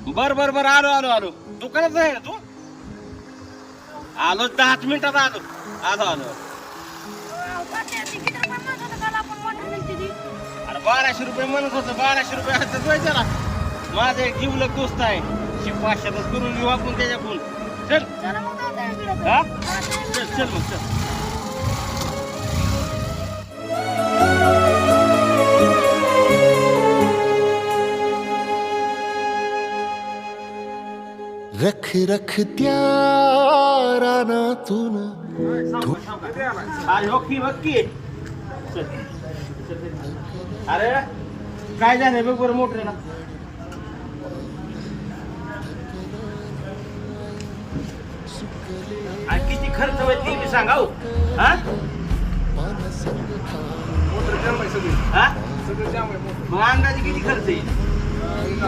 बर बर बर आलो आलो आलो दुकानात आहे ना तू आलो 10 मिनिटात आलो आलो आलो अरे 1200 रुपये म्हणत होतं 1200 रुपये असतं त्याला माझा एक जीवलग दोस्त आहे 500 करून घेऊ आपण त्याच्याकडून चल हा चल चल मग चल रख रख त्या रानातून अरे ओके ओके अरे काय झालंय बघ बरं मोटरेला किती खर्च होईल ती मी सांगा हो हा मोटर जाम आहे सगळी हा सगळं जाम आहे मोटर मग अंदाजे किती खर्च येईल